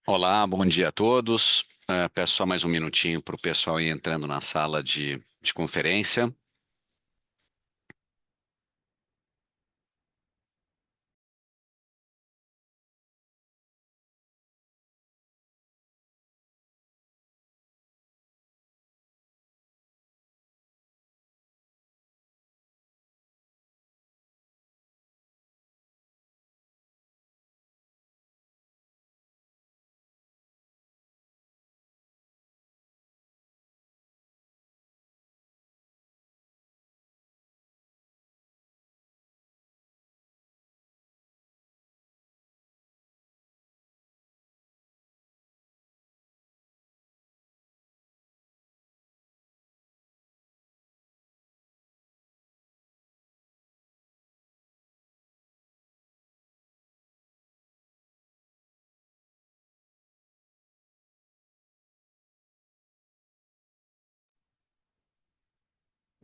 Olá, bom dia a todos. Peço só mais um minutinho para o pessoal ir entrando na sala de conferência.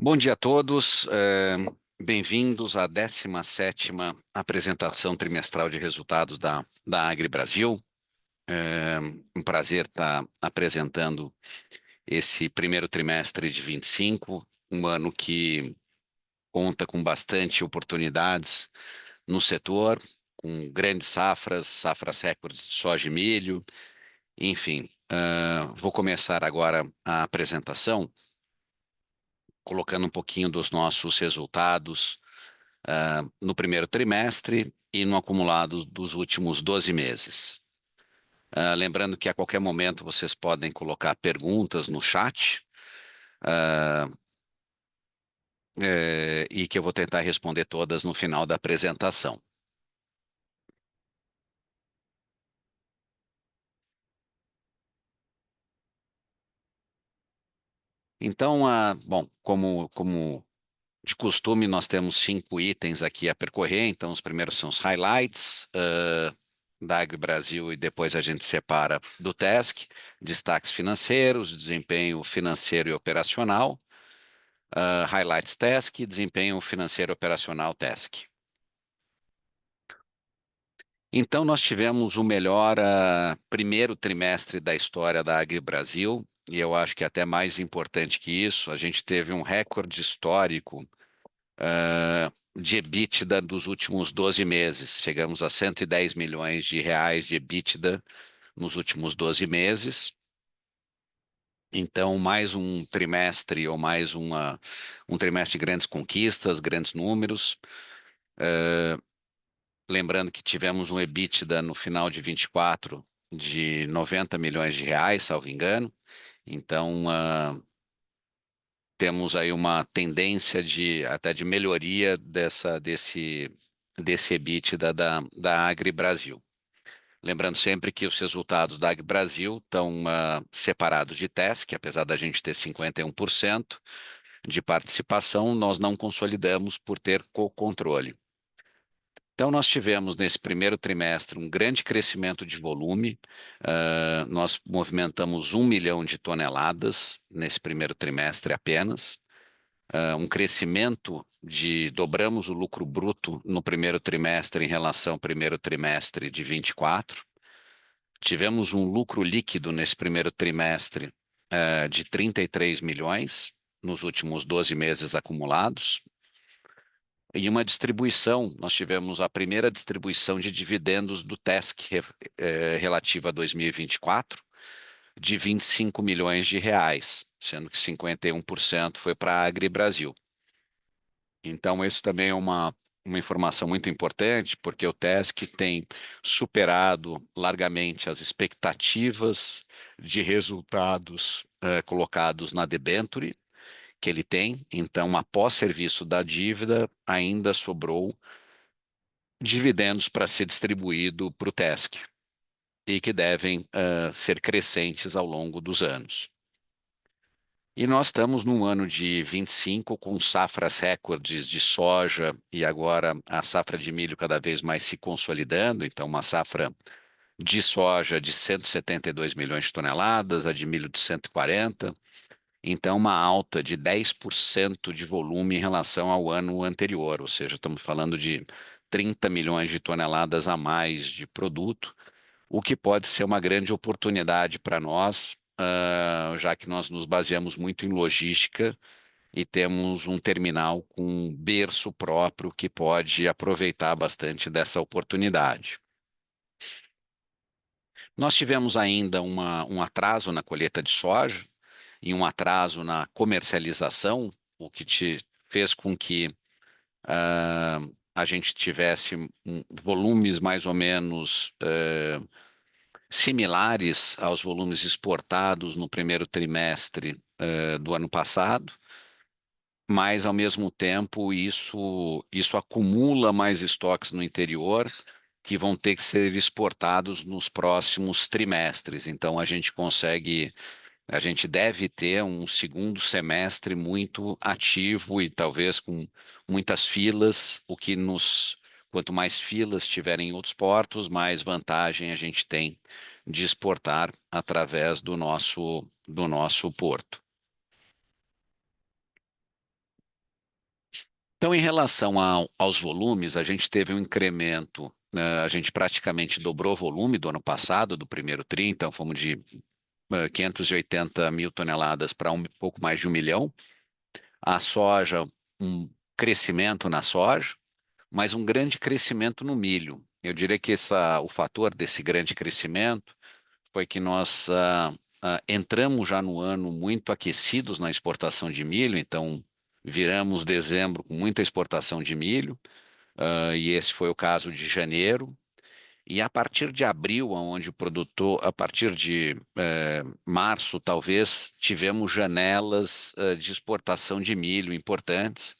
Bom dia a todos. Bem-vindos à 17ª apresentação trimestral de resultados da Agri Brasil. Um prazer estar apresentando esse primeiro trimestre de 25, um ano que conta com bastante oportunidades no setor, com grandes safras, safras recordes de soja e milho. Enfim, vou começar agora a apresentação colocando um pouquinho dos nossos resultados no primeiro trimestre e no acumulado dos últimos 12 meses. Lembrando que a qualquer momento vocês podem colocar perguntas no chat, e que eu vou tentar responder todas no final da apresentação. Então, bom, como de costume, nós temos 5 itens aqui a percorrer. Então, os primeiros são os highlights da Agri Brasil e depois a gente separa do TESC, destaques financeiros, desempenho financeiro e operacional, highlights TESC, desempenho financeiro e operacional TESC. Então, nós tivemos o melhor primeiro trimestre da história da Agri Brasil, e eu acho que até mais importante que isso, a gente teve um recorde histórico de EBITDA dos últimos 12 meses. Chegamos a 110 milhões de reais de EBITDA nos últimos 12 meses. Então, mais um trimestre ou mais um trimestre de grandes conquistas, grandes números. Lembrando que tivemos um EBITDA no final de 24 de 90 milhões de reais, salvo engano. Então, temos aí uma tendência até de melhoria desse EBITDA da Agri Brasil. Lembrando sempre que os resultados da Agri Brasil estão separados de TESC, apesar da gente ter 51% de participação, nós não consolidamos por ter co-controle. Então, nós tivemos nesse primeiro trimestre um grande crescimento de volume. Nós movimentamos 1 milhão de toneladas nesse primeiro trimestre apenas. Um crescimento dobramos o lucro bruto no primeiro trimestre em relação ao primeiro trimestre de 24. Tivemos um lucro líquido nesse primeiro trimestre de 33 milhões nos últimos 12 meses acumulados. E uma distribuição, nós tivemos a primeira distribuição de dividendos do TESC relativa a 2024, de 25 milhões de reais, sendo que 51% foi para a Agri Brasil. Então, isso também é uma informação muito importante, porque o TESC tem superado largamente as expectativas de resultados colocados na debenture que ele tem. Então, após serviço da dívida, ainda sobrou dividendos para ser distribuído para o TESC e que devem ser crescentes ao longo dos anos. E nós estamos num ano de 25 com safras recordes de soja e agora a safra de milho cada vez mais se consolidando. Então, uma safra de soja de 172 milhões de toneladas, a de milho de 140. Então, uma alta de 10% de volume em relação ao ano anterior, ou seja, estamos falando de 30 milhões de toneladas a mais de produto, o que pode ser uma grande oportunidade para nós, já que nós nos baseamos muito em logística e temos um terminal com um berço próprio que pode aproveitar bastante dessa oportunidade. Nós tivemos ainda um atraso na colheita de soja e um atraso na comercialização, o que fez com que a gente tivesse volumes mais ou menos similares aos volumes exportados no primeiro trimestre do ano passado, mas ao mesmo tempo isso acumula mais estoques no interior que vão ter que ser exportados nos próximos trimestres. Então a gente deve ter um segundo semestre muito ativo e talvez com muitas filas, quanto mais filas tiverem em outros portos, mais vantagem a gente tem de exportar através do nosso porto. Então, em relação aos volumes, a gente teve um incremento, a gente praticamente dobrou o volume do ano passado, do primeiro tri, então fomos de 580 mil toneladas para um pouco mais de 1 milhão. A soja, um crescimento na soja, mas um grande crescimento no milho. Eu diria que o fator desse grande crescimento foi que nós entramos já no ano muito aquecidos na exportação de milho, então viramos dezembro com muita exportação de milho, e esse foi o caso de janeiro. E a partir de abril, onde o produtor, a partir de março, talvez, tivemos janelas de exportação de milho importantes,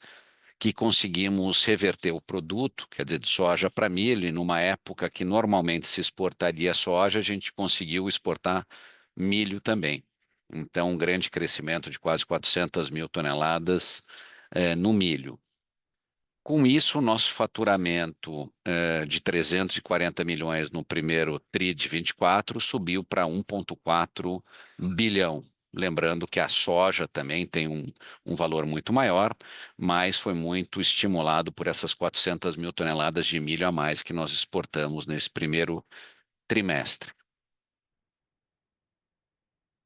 que conseguimos reverter o produto, quer dizer, de soja para milho, e numa época que normalmente se exportaria soja, a gente conseguiu exportar milho também. Então, um grande crescimento de quase 400 mil toneladas no milho. Com isso, o nosso faturamento de 340 milhões no primeiro TRI de 24 subiu para 1,4 bilhão. Lembrando que a soja também tem um valor muito maior, mas foi muito estimulado por essas 400 mil toneladas de milho a mais que nós exportamos nesse primeiro trimestre.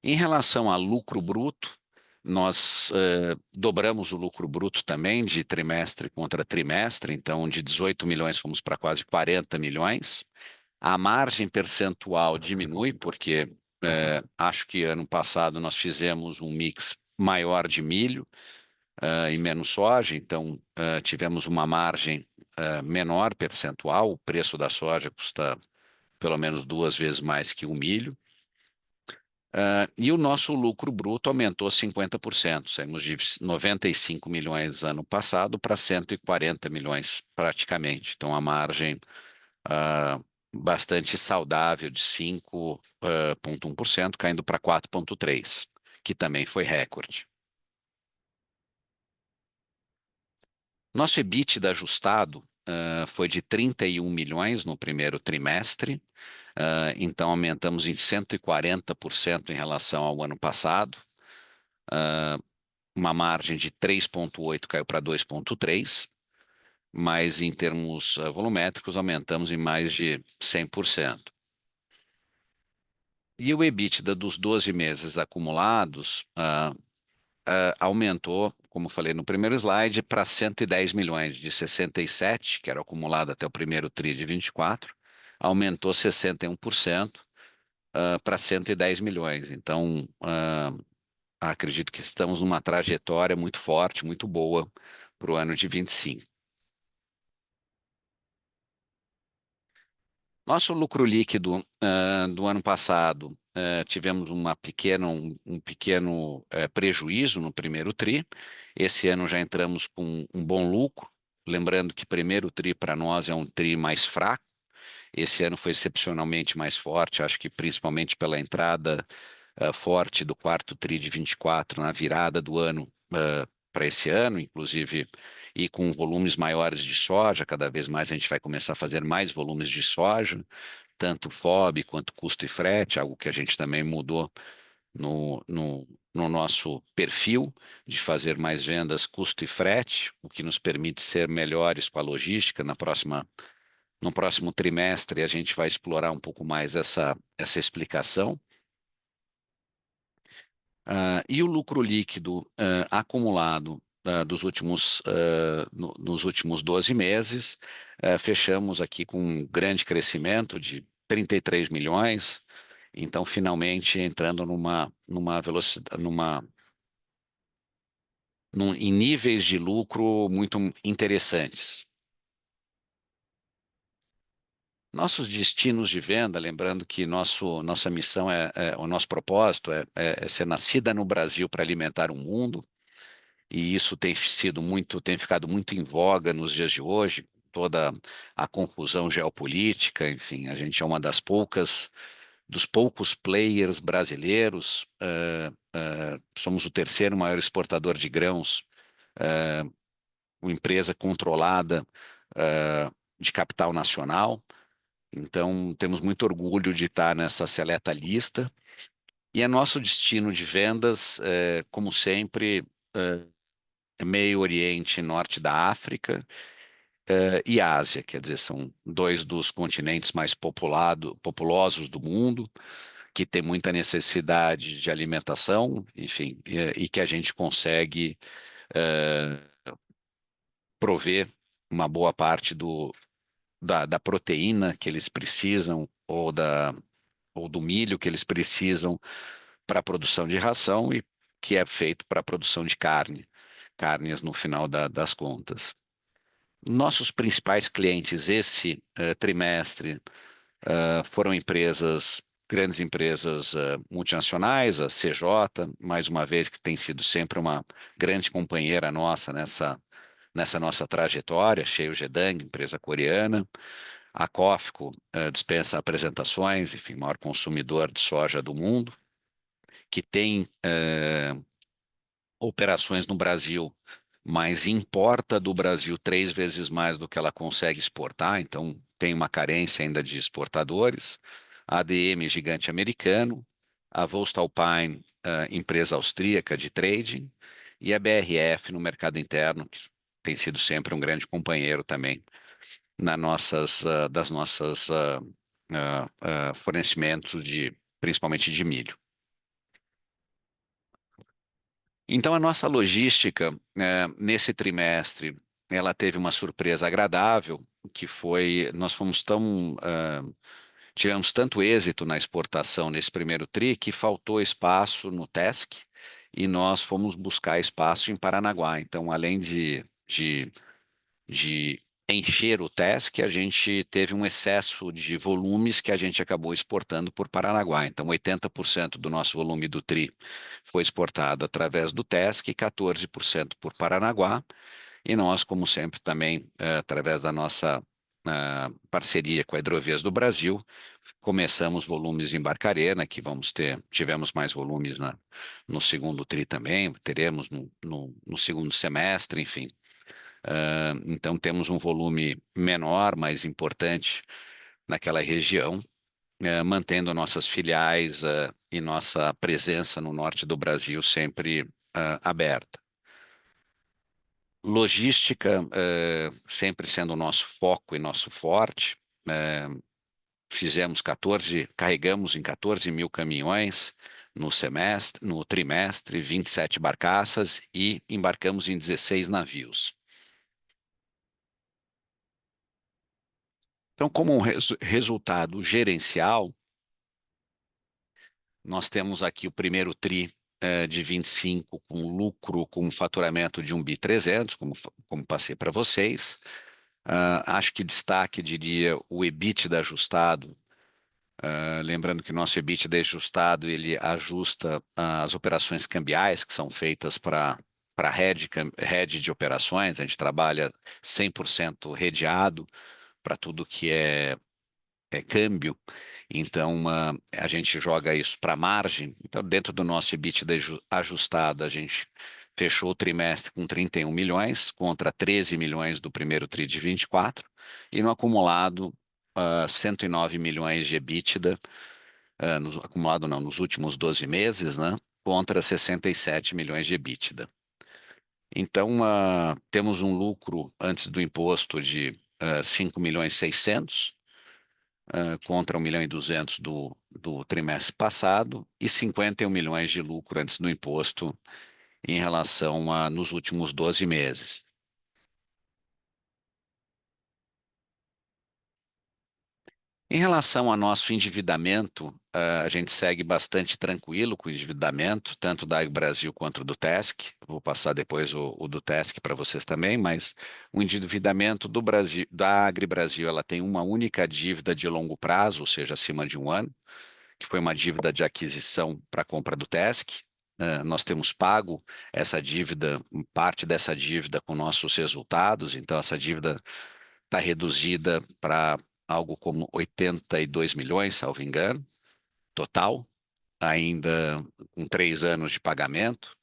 Em relação a lucro bruto, nós dobramos o lucro bruto também de trimestre contra trimestre, então de 18 milhões fomos para quase 40 milhões. A margem percentual diminui, porque acho que ano passado nós fizemos um mix maior de milho e menos soja, então tivemos uma margem menor percentual. O preço da soja custa pelo menos 2 vezes mais que o milho. E o nosso lucro bruto aumentou 50%. Saímos de 95 milhões ano passado para 140 milhões praticamente. Então, a margem bastante saudável de 5,1%, caindo para 4,3%, que também foi recorde. Nosso EBITDA ajustado foi de 31 milhões no primeiro trimestre, então aumentamos em 140% em relação ao ano passado. Uma margem de 3,8 caiu para 2,3, mas em termos volumétricos aumentamos em mais de 100%. E o EBITDA dos 12 meses acumulados aumentou, como falei no primeiro slide, para 110 milhões, de 67, que era acumulado até o primeiro TRI de 24, aumentou 61% para 110 milhões. Então, acredito que estamos numa trajetória muito forte, muito boa para o ano de 25. Nosso lucro líquido do ano passado, tivemos um pequeno prejuízo no primeiro TRI. Esse ano já entramos com um bom lucro. Lembrando que primeiro TRI para nós é um TRI mais fraco. Esse ano foi excepcionalmente mais forte, acho que principalmente pela entrada forte do quarto TRI de 24 na virada do ano para esse ano, inclusive, e com volumes maiores de soja, cada vez mais a gente vai começar a fazer mais volumes de soja, tanto FOB quanto custo e frete, algo que a gente também mudou no nosso perfil de fazer mais vendas custo e frete, o que nos permite ser melhores com a logística na próxima No próximo trimestre, a gente vai explorar um pouco mais essa explicação. E o lucro líquido acumulado nos últimos 12 meses, fechamos aqui com um grande crescimento de 33 milhões, então finalmente entrando numa velocidade, em níveis de lucro muito interessantes. Nossos destinos de venda, lembrando que nossa missão o nosso propósito é ser nascida no Brasil para alimentar o mundo. E isso tem ficado muito em voga nos dias de hoje, toda a confusão geopolítica, enfim, a gente é uma dos poucos players brasileiros, somos o terceiro maior exportador de grãos, uma empresa controlada, de capital nacional, então temos muito orgulho de estar nessa seleta lista, e é nosso destino de vendas, como sempre, Meio Oriente e Norte da África, e Ásia, quer dizer, são dois dos continentes mais populosos do mundo, que tem muita necessidade de alimentação, enfim, e que a gente consegue eh, prover uma boa parte da proteína que eles precisam, ou do milho que eles precisam para a produção de ração e que é feito para a produção de carnes no final das contas. Nossos principais clientes esse trimestre foram grandes empresas multinacionais, a CJ, mais uma vez, que tem sido sempre uma grande companheira nossa nessa nossa trajetória, Sheo Gedang, empresa coreana, a COFCO dispensa apresentações, enfim, maior consumidor de soja do mundo, que tem operações no Brasil, mas importa do Brasil 3 vezes mais do que ela consegue exportar, então tem uma carência ainda de exportadores. A ADM, gigante americano, a Voestalpine, empresa austríaca de trading, e a BRF no mercado interno, que tem sido sempre um grande companheiro também das nossas fornecimentos principalmente de milho. Então, a nossa logística, nesse trimestre, ela teve uma surpresa agradável, que foi, tivemos tanto êxito na exportação nesse primeiro tri, que faltou espaço no TESC, e nós fomos buscar espaço em Paranaguá. Então, além de encher o TESC, a gente teve um excesso de volumes que a gente acabou exportando por Paranaguá. Então, 80% do nosso volume do TRI foi exportado através do TESC e 14% por Paranaguá. E nós, como sempre, também, através da nossa parceria com a Hidrovias do Brasil, começamos volumes em Barcarena, que tivemos mais volumes no segundo TRI também, teremos no segundo semestre, enfim. Então, temos um volume menor, mas importante naquela região, mantendo nossas filiais, e nossa presença no norte do Brasil sempre aberta. Logística, sempre sendo o nosso foco e nosso forte. eh, Carregamos em 14 mil caminhões no trimestre, 27 barcaças e embarcamos em 16 navios. Então, como um resultado gerencial, nós temos aqui o primeiro TRI de 25 com lucro, com faturamento de 1.3 bi, como passei para vocês. Acho que destaque, diria, o EBITDA ajustado. Lembrando que o nosso EBITDA ajustado, ele ajusta as operações cambiais que são feitas para rede de operações. A gente trabalha 100% redeado para tudo que é câmbio, então a gente joga isso para a margem. Então, dentro do nosso EBITDA ajustado, a gente fechou o trimestre com 31 milhões, contra 13 milhões do primeiro TRI de 24, e no acumulado, 109 milhões de EBITDA, acumulado não, nos últimos 12 meses, né, contra 67 milhões de EBITDA. Então, temos um lucro antes do imposto de 5 milhões e 600, contra 1 milhão e 200 do trimestre passado, e 51 milhões de lucro antes do imposto em relação a nos últimos 12 meses. Em relação ao nosso endividamento, a gente segue bastante tranquilo com o endividamento, tanto da Brasil quanto do Tesc. Vou passar depois o do Tesc para vocês também, mas o endividamento do Brasil, da AgriBrasil, ela tem uma única dívida de longo prazo, ou seja, acima de um ano, que foi uma dívida de aquisição para a compra do Tesc. Nós temos pago essa dívida, parte dessa dívida com nossos resultados, então essa dívida está reduzida para algo como 82 milhões, salvo engano, total, ainda com 3 anos de pagamento.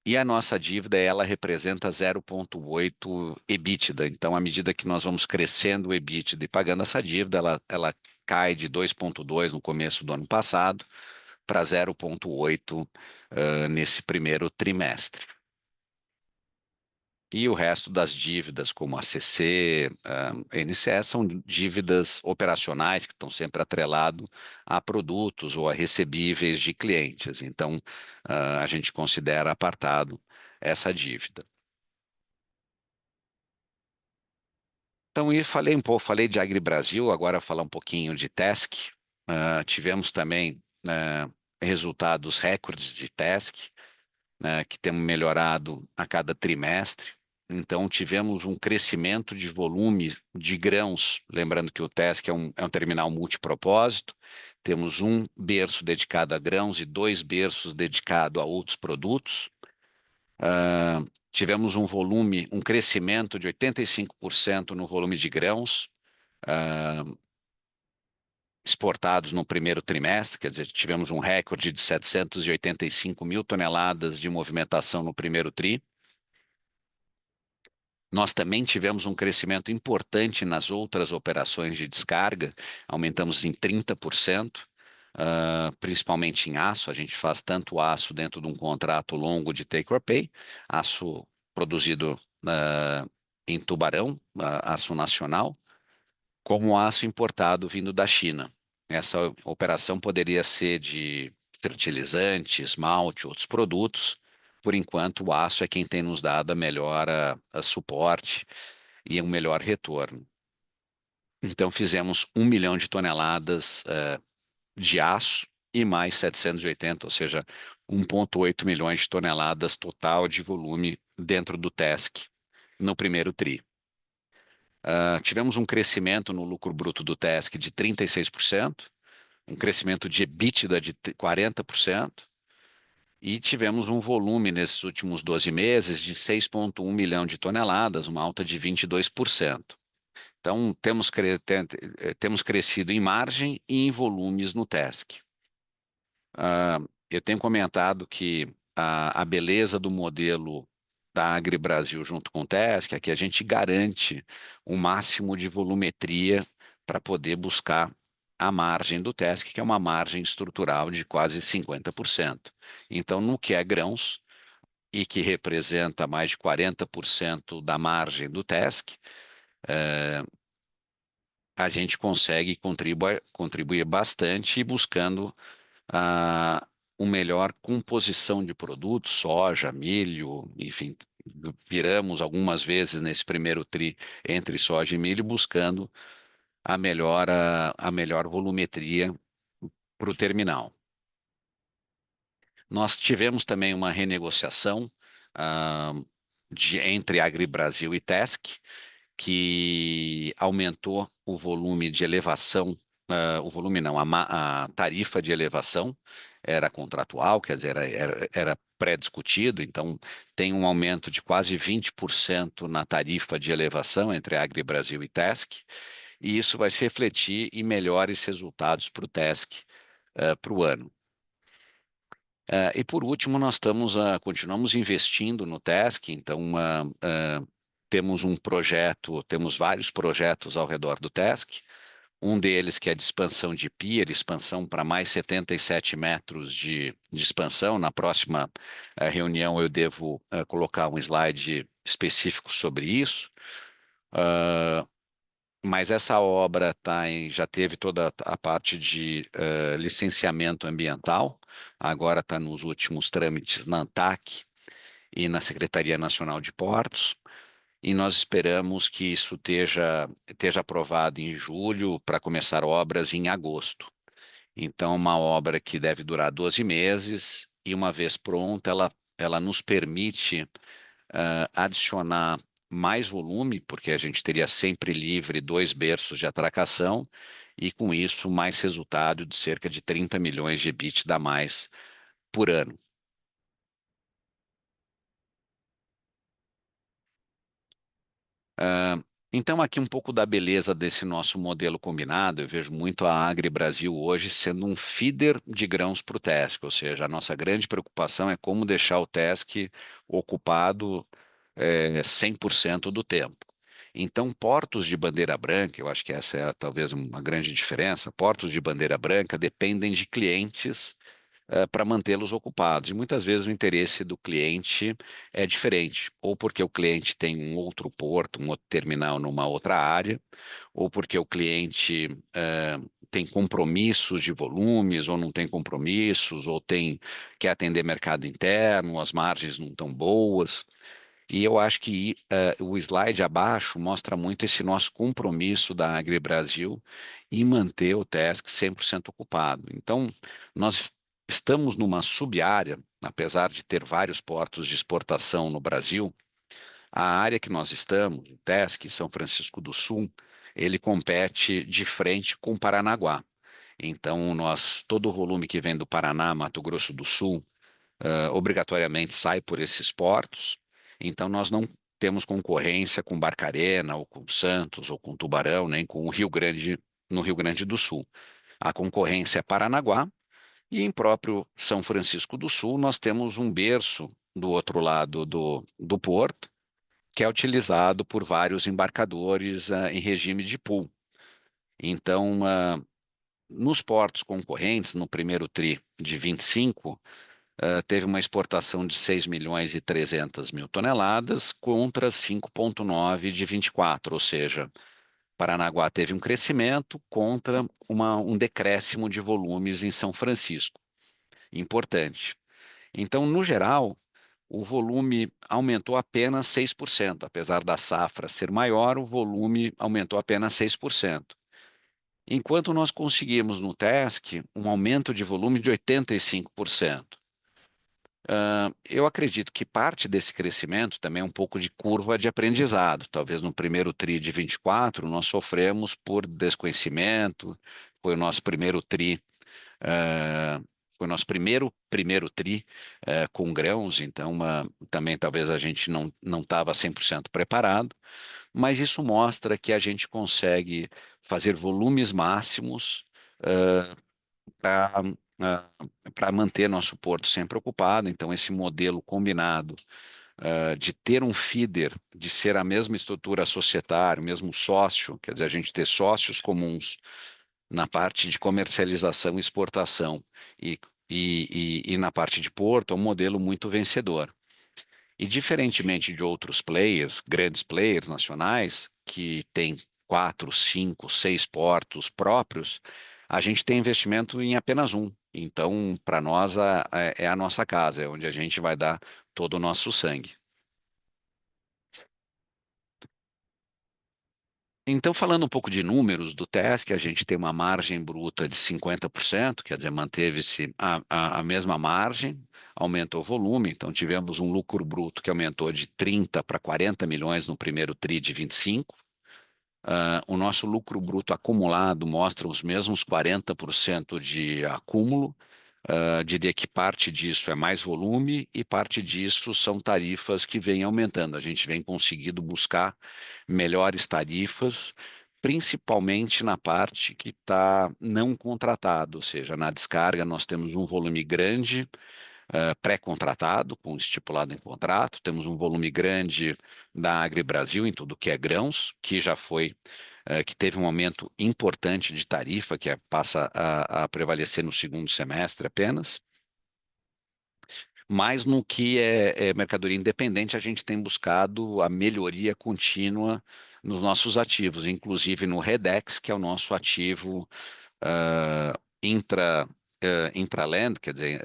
E a nossa dívida, ela representa 0,8 EBITDA. Então, à medida que nós vamos crescendo o EBITDA e pagando essa dívida, ela cai de 2,2 no começo do ano passado para 0,8 nesse primeiro trimestre. E o resto das dívidas, como a CC, NCS, são dívidas operacionais que estão sempre atrelado a produtos ou a recebíveis de clientes. Então, a gente considera apartado essa dívida. Então, e falei um pouco, falei de AgriBrasil, agora falar um pouquinho de Tesc. Tivemos também resultados recordes de Tesc, que temos melhorado a cada trimestre. Então, tivemos um crescimento de volume de grãos. Lembrando que o Tesc é um terminal multipropósito. Temos um berço dedicado a grãos e 2 berços dedicados a outros produtos. Tivemos um crescimento de 85% no volume de grãos exportados no primeiro trimestre, quer dizer, tivemos um recorde de 785 mil toneladas de movimentação no primeiro tri. Nós também tivemos um crescimento importante nas outras operações de descarga, aumentamos em 30%, principalmente em aço. A gente faz tanto aço dentro de um contrato longo de take-or-pay, aço produzido em Tubarão, aço nacional, como aço importado vindo da China. Essa operação poderia ser de fertilizante, esmalte, outros produtos. Por enquanto, o aço é quem tem nos dado a melhor suporte e um melhor retorno. Então, fizemos 1 milhão de toneladas de aço e mais 780, ou seja, 1,8 milhões de toneladas total de volume dentro do Tesc no primeiro tri. Tivemos um crescimento no lucro bruto do Tesc de 36%, um crescimento de EBITDA de 40%, e tivemos um volume nesses últimos 12 meses de 6,1 milhão de toneladas, uma alta de 22%. Então, temos crescido em margem e em volumes no Tesc. Eu tenho comentado que a beleza do modelo da AgriBrasil junto com o Tesc é que a gente garante o máximo de volumetria para poder buscar a margem do Tesc, que é uma margem estrutural de quase 50%. Então, no que é grãos, e que representa mais de 40% da margem do Tesc, a gente consegue contribuir bastante buscando uma melhor composição de produtos, soja, milho, enfim, viramos algumas vezes nesse primeiro tri entre soja e milho, buscando a melhor volumetria para o terminal. Nós tivemos também uma renegociação entre AgriBrasil e Tesc, que aumentou o volume de elevação, o volume não, a tarifa de elevação era contratual, quer dizer, era pré-discutido, então tem um aumento de quase 20% na tarifa de elevação entre AgriBrasil e Tesc, e isso vai se refletir em melhores resultados para o Tesc para o ano. E por último, nós continuamos investindo no Tesc, então temos vários projetos ao redor do Tesc, um deles que é de expansão de pier, expansão para mais 77 metros de expansão. Na próxima reunião eu devo colocar um slide específico sobre isso. Mas essa obra já teve toda a parte de licenciamento ambiental, agora está nos últimos trâmites na ANTAQ e na Secretaria Nacional de Portos, e nós esperamos que isso esteja aprovado em julho para começar obras em agosto. Então, uma obra que deve durar 12 meses, e uma vez pronta, ela nos permite adicionar mais volume, porque a gente teria sempre livre 2 berços de atracação, e com isso mais resultado de cerca de 30 milhões de EBITDA a mais por ano. Então, aqui um pouco da beleza desse nosso modelo combinado, eu vejo muito a Agri Brasil hoje sendo um feeder de grãos para o TESC, ou seja, a nossa grande preocupação é como deixar o TESC ocupado 100% do tempo. Então, portos de bandeira branca, eu acho que essa é talvez uma grande diferença, portos de bandeira branca dependem de clientes para mantê-los ocupados. E muitas vezes o interesse do cliente é diferente, ou porque o cliente tem um outro porto, um outro terminal numa outra área, ou porque o cliente tem compromissos de volumes, ou não tem compromissos, ou quer atender mercado interno, as margens não estão boas. E eu acho que o slide abaixo mostra muito esse nosso compromisso da AgriBrasil em manter o TESC 100% ocupado. Então, nós estamos numa sub-área, apesar de ter vários portos de exportação no Brasil, a área que nós estamos, o TESC, São Francisco do Sul, ele compete de frente com Paranaguá. Então, todo o volume que vem do Paraná, Mato Grosso do Sul, obrigatoriamente sai por esses portos, então nós não temos concorrência com Barcarena, ou com Santos, ou com Tubarão, nem com o Rio Grande, no Rio Grande do Sul. A concorrência é Paranaguá, e em próprio São Francisco do Sul nós temos um berço do outro lado do porto, que é utilizado por vários embarcadores em regime de pool. Então, nos portos concorrentes, no primeiro TRI de 25, teve uma exportação de 6 milhões e 300 mil toneladas contra 5,9 de 24, ou seja, Paranaguá teve um crescimento contra um decréscimo de volumes em São Francisco. Importante. Então, no geral, o volume aumentou apenas 6%. Apesar da safra ser maior, o volume aumentou apenas 6%. Enquanto nós conseguimos no TESC um aumento de volume de 85%. Eu acredito que parte desse crescimento também é um pouco de curva de aprendizado. Talvez no primeiro TRI de 24 nós sofremos por desconhecimento, foi o nosso primeiro TRI, eh, foi o nosso primeiro TRI com grãos, então também talvez a gente não estava 100% preparado, mas isso mostra que a gente consegue fazer volumes máximos para manter nosso porto sempre ocupado. Então, esse modelo combinado de ter um feeder, de ser a mesma estrutura societária, o mesmo sócio, quer dizer, a gente ter sócios comuns na parte de comercialização e exportação e na parte de porto, é um modelo muito vencedor. E diferentemente de outros players, grandes players nacionais, que têm 4, 5, 6 portos próprios, a gente tem investimento em apenas um. Então, para nós, é a nossa casa, é onde a gente vai dar todo o nosso sangue. Então, falando um pouco de números do TESC, a gente tem uma margem bruta de 50%, quer dizer, manteve-se a mesma margem, aumentou o volume, então tivemos um lucro bruto que aumentou de 30 para 40 milhões no primeiro TRI de 25. O nosso lucro bruto acumulado mostra os mesmos 40% de acúmulo. Diria que parte disso é mais volume e parte disso são tarifas que vêm aumentando. A gente vem conseguindo buscar melhores tarifas, principalmente na parte que está não contratado, ou seja, na descarga nós temos um volume grande pré-contratado, com estipulado em contrato, temos um volume grande da AgriBrasil em tudo que é grãos, que já foi que teve um aumento importante de tarifa, passa a prevalecer no segundo semestre apenas. Mas no que é mercadoria independente, a gente tem buscado a melhoria contínua nos nossos ativos, inclusive no Redex, que é o nosso ativo intraland, quer dizer,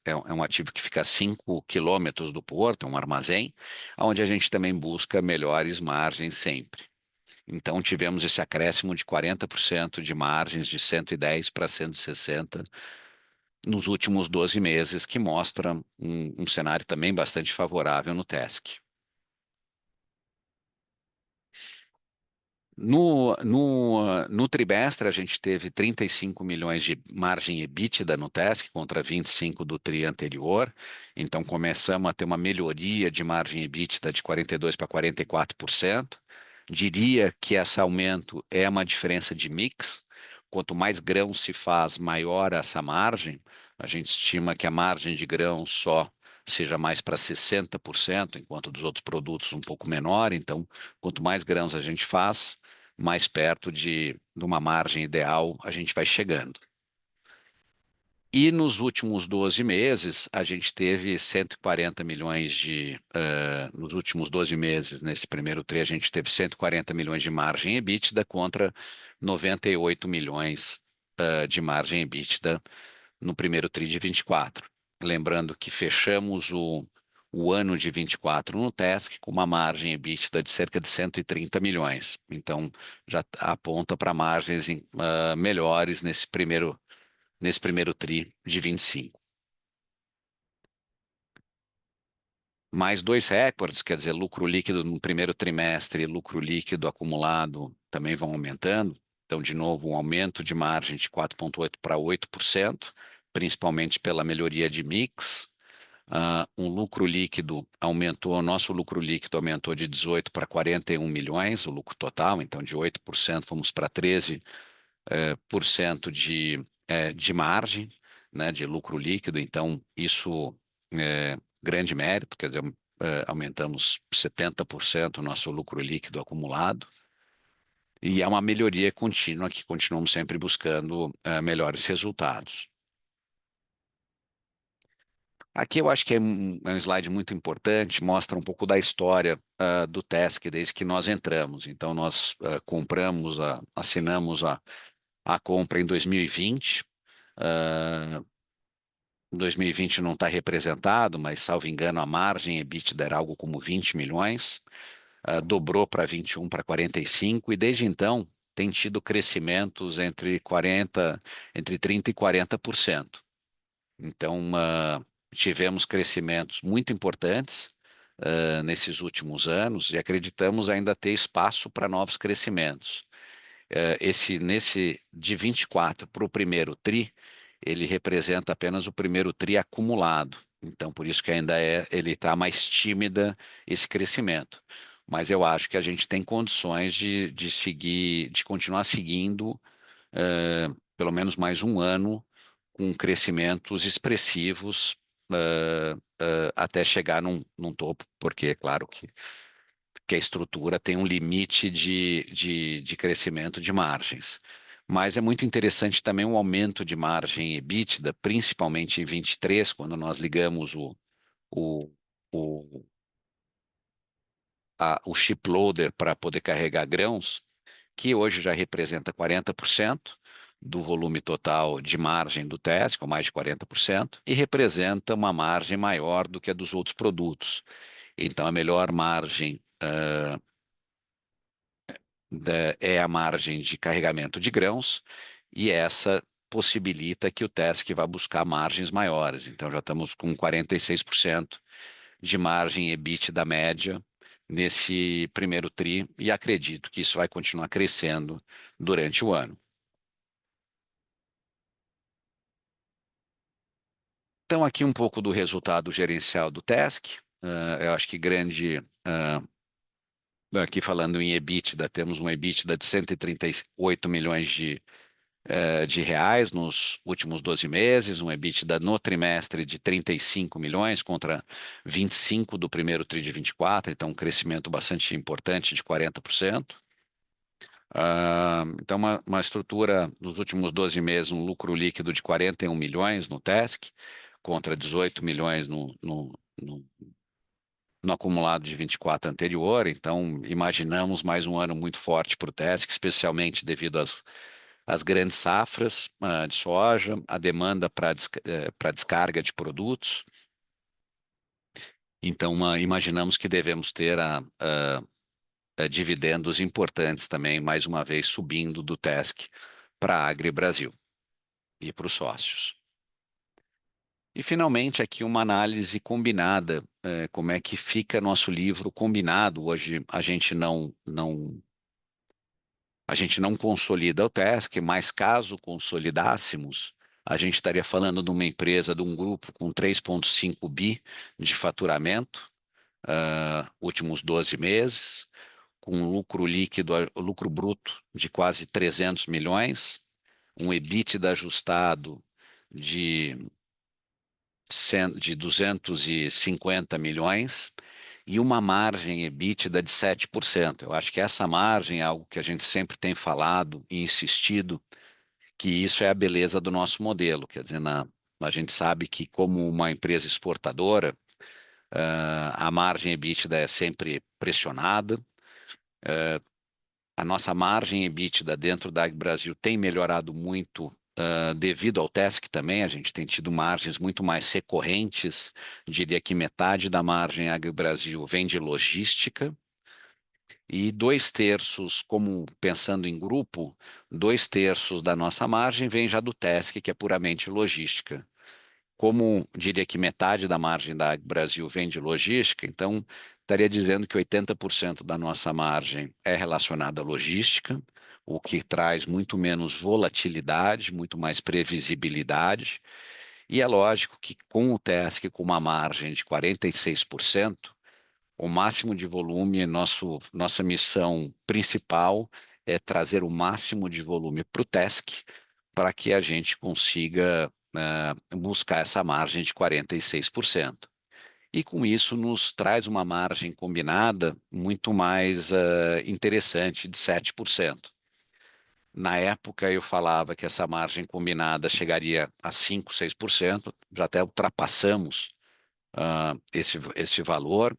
é um ativo que fica a 5 quilômetros do porto, é um armazém, onde a gente também busca melhores margens sempre. Então, tivemos esse acréscimo de 40% de margens de 110 para 160 nos últimos 12 meses, que mostra um cenário também bastante favorável no TESC. No trimestre, a gente teve 35 milhões de margem EBITDA no TESC contra 25 do tri anterior. Então, começamos a ter uma melhoria de margem EBITDA de 42% para 44%. Diria que esse aumento é uma diferença de mix. Quanto mais grão se faz, maior essa margem. A gente estima que a margem de grão só seja mais para 60%, enquanto dos outros produtos um pouco menor. Então, quanto mais grãos a gente faz, mais perto de uma margem ideal a gente vai chegando. E nos últimos 12 meses, a gente teve 140 milhões nos últimos 12 meses, nesse primeiro tri, a gente teve 140 milhões de margem EBITDA contra 98 milhões, de margem EBITDA no primeiro tri de 24. Lembrando que fechamos o ano de 24 no TESC com uma margem EBITDA de cerca de 130 milhões. Então, já aponta para margens melhores nesse primeiro tri de 25. Mais dois recordes, quer dizer, lucro líquido no primeiro trimestre e lucro líquido acumulado também vão aumentando. Então, de novo, um aumento de margem de 4,8% para 8%, principalmente pela melhoria de mix. Um lucro líquido aumentou, o nosso lucro líquido aumentou de 18 para 41 milhões, o lucro total, então de 8% fomos para 13% de margem, né, de lucro líquido, então isso é grande mérito, quer dizer, aumentamos 70% o nosso lucro líquido acumulado, e é uma melhoria contínua que continuamos sempre buscando melhores resultados. Aqui eu acho que é um slide muito importante, mostra um pouco da história do TESC desde que nós entramos. Então, nós assinamos a compra em 2020. Uh, 2020 não está representado, mas, salvo engano, a margem EBITDA era algo como 20 milhões, dobrou para 21 para 45, e desde então tem tido crescimentos entre 30% e 40%. Então, tivemos crescimentos muito importantes nesses últimos anos e acreditamos ainda ter espaço para novos crescimentos. Nesse de 24 para o primeiro tri, ele representa apenas o primeiro tri acumulado. Então, por isso que ainda ele está mais tímida esse crescimento. Mas eu acho que a gente tem condições de seguir, de continuar seguindo pelo menos mais um ano com crescimentos expressivos até chegar num topo, porque é claro que a estrutura tem um limite de crescimento de margens. Mas é muito interessante também o aumento de margem EBITDA, principalmente em 23, quando nós ligamos o, o, o chip loader para poder carregar grãos, que hoje já representa 40% do volume total de margem do TESC, com mais de 40%, e representa uma margem maior do que a dos outros produtos. Então, a melhor margem é a margem de carregamento de grãos, e essa possibilita que o TESC vá buscar margens maiores. Então, já estamos com 46% de margem EBIT da média nesse primeiro tri, e acredito que isso vai continuar crescendo durante o ano. Então, aqui um pouco do resultado gerencial do TESC. Eu acho que aqui falando em EBITDA, temos um EBITDA de 138 milhões de reais nos últimos 12 meses, um EBITDA no trimestre de 35 milhões contra 25 do primeiro tri de 24, então um crescimento bastante importante de 40%. Então, uma estrutura nos últimos 12 meses, um lucro líquido de 41 milhões no TESC, contra 18 milhões no acumulado de 24 anterior. Então, imaginamos mais um ano muito forte para o TESC, especialmente devido às grandes safras de soja, a demanda para descarga de produtos. Então, imaginamos que devemos ter dividendos importantes também, mais uma vez subindo do TESC para a Agri Brasil e para os sócios. E, finalmente, aqui uma análise combinada, como é que fica nosso livro combinado. Hoje a gente não consolida o TESC, mas caso consolidássemos, a gente estaria falando de uma empresa, de um grupo com 3,5 bi de faturamento, últimos 12 meses, com lucro líquido, lucro bruto de quase 300 milhões, um EBITDA ajustado de 250 milhões e uma margem EBITDA de 7%. Eu acho que essa margem é algo que a gente sempre tem falado e insistido, que isso é a beleza do nosso modelo. Quer dizer, a gente sabe que, como uma empresa exportadora, a margem EBITDA é sempre pressionada. A nossa margem EBITDA dentro da Ag Brasil tem melhorado muito, devido ao TESC também. A gente tem tido margens muito mais recorrentes. Diria que metade da margem Ag Brasil vem de logística e 2/3, como pensando em grupo, 2/3 da nossa margem vem já do TESC, que é puramente logística. Como diria que metade da margem da Ag Brasil vem de logística, então estaria dizendo que 80% da nossa margem é relacionada à logística, o que traz muito menos volatilidade, muito mais previsibilidade. E é lógico que, com o TESC com uma margem de 46%, o máximo de volume, nossa missão principal é trazer o máximo de volume para o TESC, para que a gente consiga buscar essa margem de 46%. E com isso nos traz uma margem combinada muito mais interessante, de 7%. Na época eu falava que essa margem combinada chegaria a 5, 6%, já até ultrapassamos esse valor.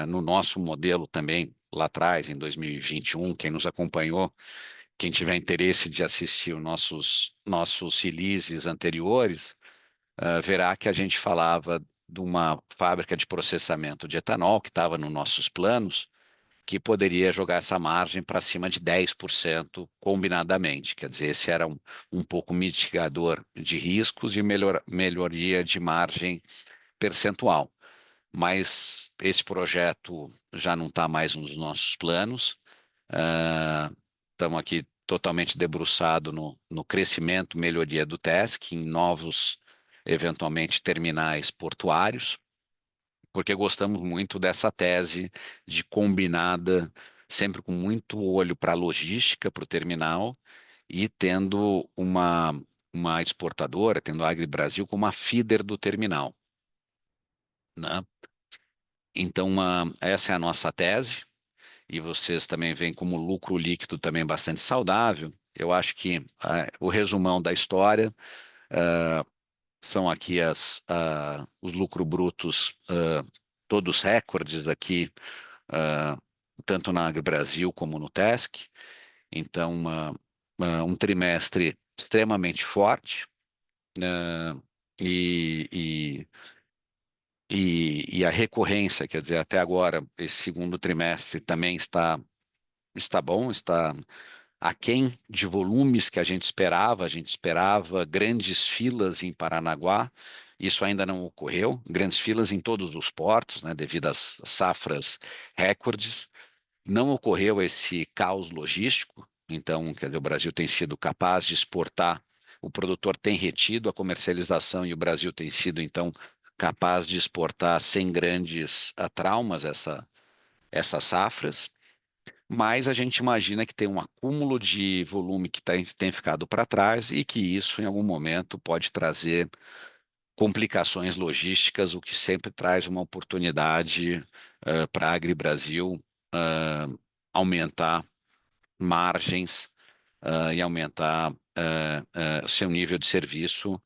No nosso modelo também, lá atrás, em 2021, quem nos acompanhou, quem tiver interesse de assistir os nossos releases anteriores, verá que a gente falava de uma fábrica de processamento de etanol que estava nos nossos planos, que poderia jogar essa margem para cima de 10% combinadamente. Quer dizer, esse era um pouco mitigador de riscos e melhoria de margem percentual. Mas esse projeto já não está mais nos nossos planos. Estamos aqui totalmente debruçado no crescimento, melhoria do TESC, em novos, eventualmente, terminais portuários, porque gostamos muito dessa tese de combinada, sempre com muito olho para a logística, para o terminal, e tendo uma exportadora, tendo a Agri Brasil como a feeder do terminal, né? Então, essa é a nossa tese, e vocês também veem como lucro líquido também bastante saudável. Eu acho que o resumão da história são aqui os lucros brutos, todos recordes aqui, ah, tanto na AgriBrasil como no TESC. Então, um trimestre extremamente forte, ah, e, e a recorrência, quer dizer, até agora, esse segundo trimestre também está bom, está aquém de volumes que a gente esperava. A gente esperava grandes filas em Paranaguá, isso ainda não ocorreu, grandes filas em todos os portos, né, devido às safras recordes. Não ocorreu esse caos logístico, então, quer dizer, o Brasil tem sido capaz de exportar, o produtor tem retido a comercialização e o Brasil tem sido, então, capaz de exportar sem grandes traumas essas safras. Mas a gente imagina que tem um acúmulo de volume que tem ficado para trás e que isso, em algum momento, pode trazer complicações logísticas, o que sempre traz uma oportunidade para a Agri Brasil aumentar margens e aumentar seu nível de serviço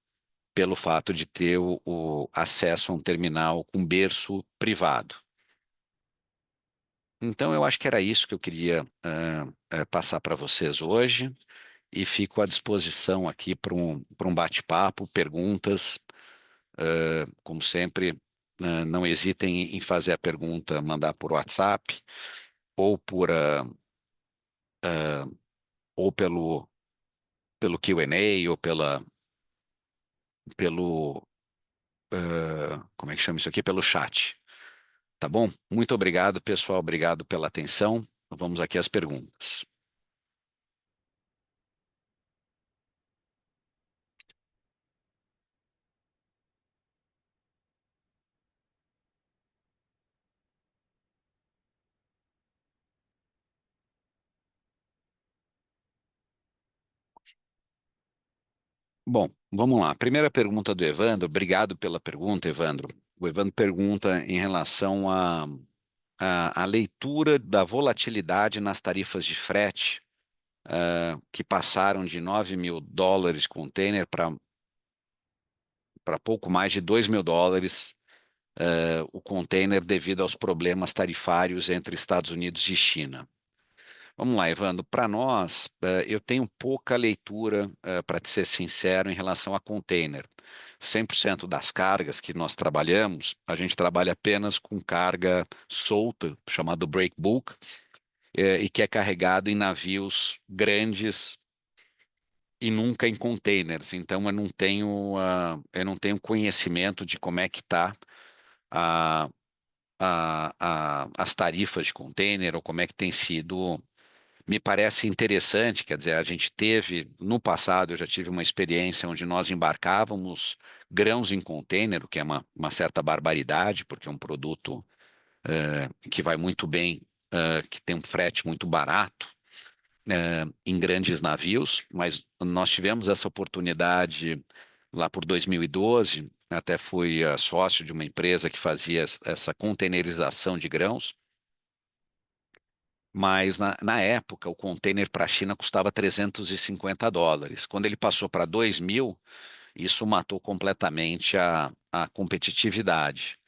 pelo fato de ter o acesso a um terminal com berço privado. Então, eu acho que era isso que eu queria passar para vocês hoje e fico à disposição aqui para um bate-papo, perguntas. Como sempre, não hesitem em fazer a pergunta, mandar por WhatsApp ou ou pelo Q&A ou pelo, como é que chama isso aqui? Pelo chat. Tá bom? Muito obrigado, pessoal. Obrigado pela atenção. Vamos aqui às perguntas. Bom, vamos lá. Primeira pergunta do Evandro. Obrigado pela pergunta, Evandro. O Evandro pergunta em relação à leitura da volatilidade nas tarifas de frete, que passaram de US$ 9.000 container para pouco mais de US$ 2.000, o container devido aos problemas tarifários entre Estados Unidos e China. Vamos lá, Evandro. Para nós, eu tenho pouca leitura, para te ser sincero, em relação a container. 100% das cargas que nós trabalhamos, a gente trabalha apenas com carga solta, chamado break bulk, e que é carregado em navios grandes e nunca em containers. Então, eu não tenho conhecimento de como é que está as tarifas de container ou como é que tem sido. Me parece interessante, quer dizer, a gente teve, no passado, eu já tive uma experiência onde nós embarcávamos grãos em container, o que é uma certa barbaridade, porque é um produto que vai muito bem, que tem um frete muito barato, em grandes navios, mas nós tivemos essa oportunidade lá por 2012, até fui sócio de uma empresa que fazia essa containerização de grãos, mas na época o container para a China custava US$ 350. Quando ele passou para 2.000, isso matou completamente a competitividade.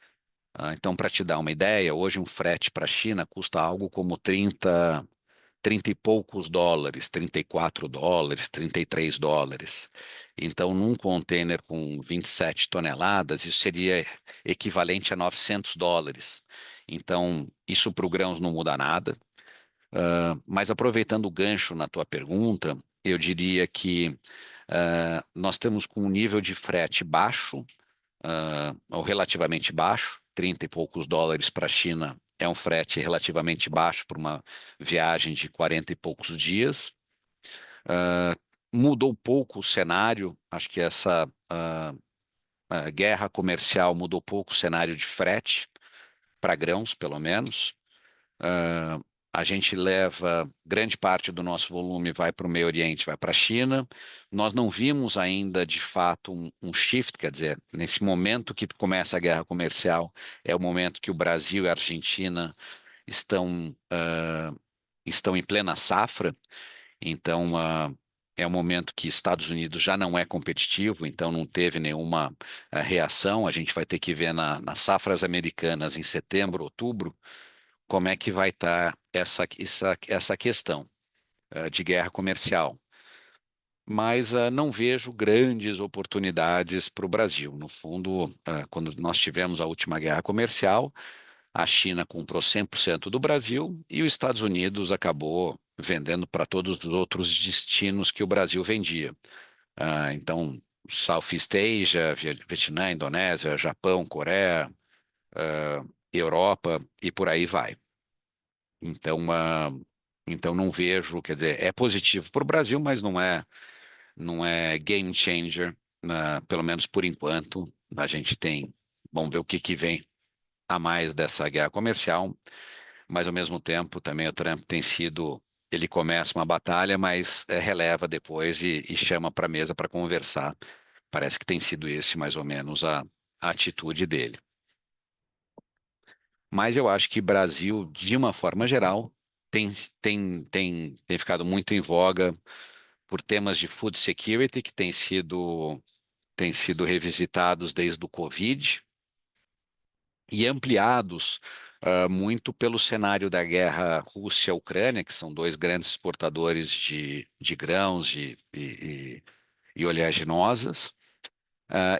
Então, para te dar uma ideia, hoje um frete para a China custa algo como 30 e poucos dólares, US$ 34, US$ 33. Então, num container com 27 toneladas, isso seria equivalente a US$ 900. Então, isso para o grãos não muda nada. Mas aproveitando o gancho na tua pergunta, eu diria que nós temos com um nível de frete baixo, ou relativamente baixo, 30 e poucos dólares para a China é um frete relativamente baixo para uma viagem de 40 e poucos dias. Ah, Mudou pouco o cenário, acho que essa a guerra comercial mudou pouco o cenário de frete, para grãos, pelo menos. Ah, a gente leva grande parte do nosso volume vai para o Meio Oriente, vai para a China. Nós não vimos ainda de fato um shift, quer dizer, nesse momento que começa a guerra comercial, é o momento que o Brasil e a Argentina estão em plena safra. Então, é um momento que Estados Unidos já não é competitivo, então não teve nenhuma reação. A gente vai ter que ver nas safras americanas em setembro, outubro como é que vai estar essa questão de guerra comercial. Mas não vejo grandes oportunidades para o Brasil. No fundo, quando nós tivemos a última guerra comercial, a China comprou 100% do Brasil e os Estados Unidos acabou vendendo para todos os outros destinos que o Brasil vendia. Então, Southeast Asia, Vietnã, Indonésia, Japão, Coreia, Europa e por aí vai. Então, então não vejo, quer dizer, é positivo para o Brasil, mas não é game changer, pelo menos por enquanto. A gente tem, vamos ver o que que vem a mais dessa guerra comercial, mas ao mesmo tempo também o Trump tem sido, ele começa uma batalha, mas releva depois e chama para a mesa para conversar. Parece que tem sido esse mais ou menos a atitude dele. Mas eu acho que Brasil, de uma forma geral, tem, tem ficado muito em voga por temas de food security, que têm sido revisitados desde o Covid e ampliados muito pelo cenário da guerra Rússia-Ucrânia, que são dois grandes exportadores de grãos e oleaginosas,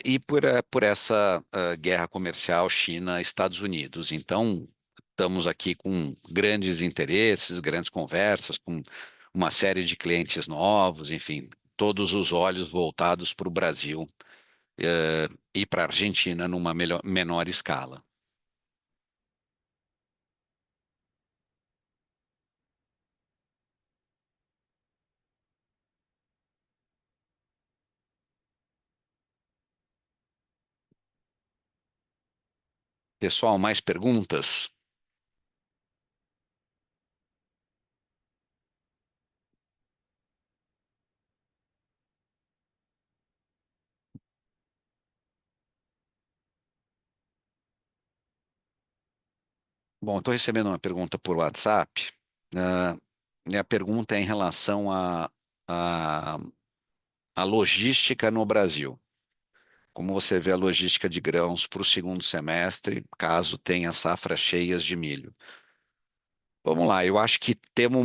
e por essa guerra comercial China-Estados Unidos. Então, estamos aqui com grandes interesses, grandes conversas, com uma série de clientes novos, enfim, todos os olhos voltados para o Brasil, e para a Argentina numa menor escala. Pessoal, mais perguntas? Bom, estou recebendo uma pergunta por WhatsApp. Ah, e a pergunta é em relação a, a logística no Brasil. Como você vê a logística de grãos para o segundo semestre, caso tenha safras cheias de milho? Vamos lá, eu acho que temos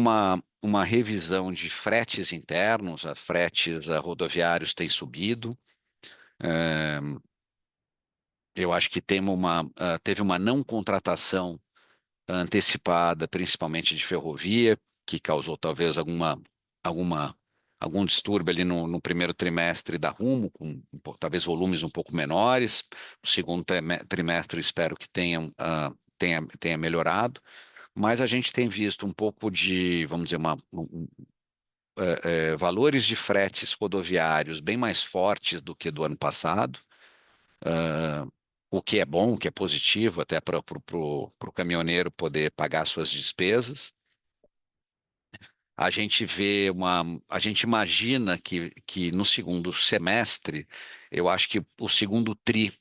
uma revisão de fretes internos, fretes rodoviários têm subido. Eh, eu acho que teve uma não contratação antecipada, principalmente de ferrovia, que causou talvez alguma, algum distúrbio ali no primeiro trimestre da Rumo, com talvez volumes um pouco menores. O segundo trimestre espero que tenha melhorado, mas a gente tem visto um pouco de, vamos dizer, valores de fretes rodoviários bem mais fortes do que do ano passado. O que é bom, o que é positivo, até para o caminhoneiro poder pagar suas despesas. A gente imagina que no segundo semestre, eu acho que o segundo tri,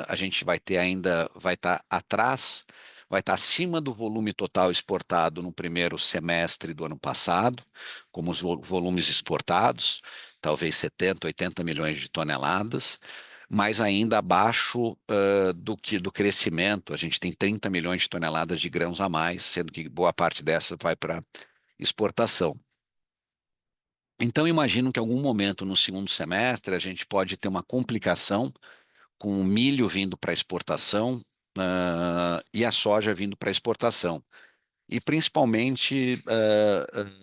a gente vai estar atrás, vai estar acima do volume total exportado no primeiro semestre do ano passado, como os volumes exportados, talvez 70, 80 milhões de toneladas, mas ainda abaixo, do crescimento. A gente tem 30 milhões de toneladas de grãos a mais, sendo que boa parte dessa vai para exportação. Então, imagino que em algum momento no segundo semestre a gente pode ter uma complicação com o milho vindo para exportação, e a soja vindo para exportação. E principalmente,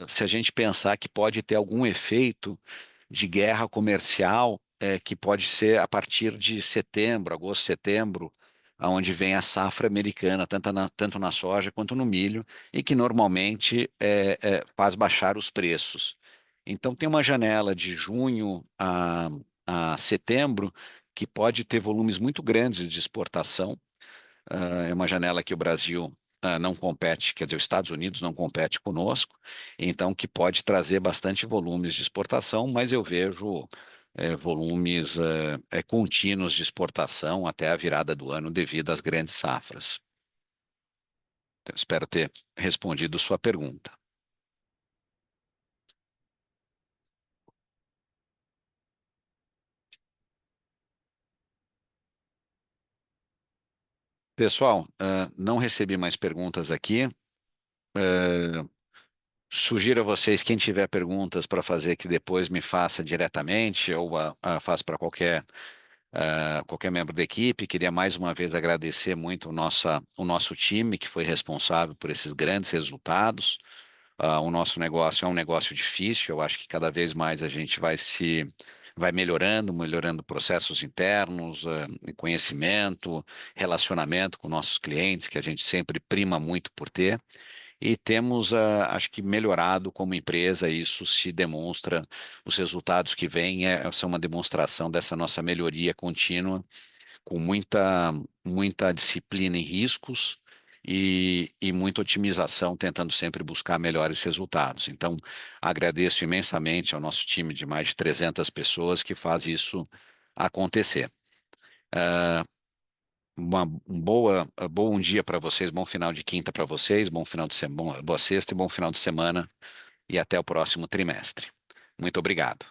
se a gente pensar que pode ter algum efeito de guerra comercial, que pode ser a partir de setembro, agosto, setembro, aonde vem a safra americana, tanto na soja quanto no milho, e que normalmente faz baixar os preços. Então, tem uma janela de junho a setembro que pode ter volumes muito grandes de exportação. É uma janela que o Brasil não compete, quer dizer, os Estados Unidos não compete conosco, então que pode trazer bastante volumes de exportação, mas eu vejo volumes contínuos de exportação até a virada do ano devido às grandes safras. Então, espero ter respondido sua pergunta. Pessoal, não recebi mais perguntas aqui. Sugiro a vocês, quem tiver perguntas para fazer, que depois me faça diretamente ou faça para qualquer membro da equipe. Queria mais uma vez agradecer muito o nosso time que foi responsável por esses grandes resultados. O nosso negócio é um negócio difícil, eu acho que cada vez mais a gente vai melhorando processos internos, conhecimento, relacionamento com nossos clientes, que a gente sempre prima muito por ter. E temos, acho que, melhorado como empresa, isso se demonstra, os resultados que vêm são uma demonstração dessa nossa melhoria contínua, com muita disciplina em riscos e muita otimização, tentando sempre buscar melhores resultados. Então, agradeço imensamente ao nosso time de mais de 300 pessoas que faz isso acontecer. Bom dia para vocês, bom final de quinta para vocês, bom final de semana, boa sexta e bom final de semana e até o próximo trimestre. Muito obrigado.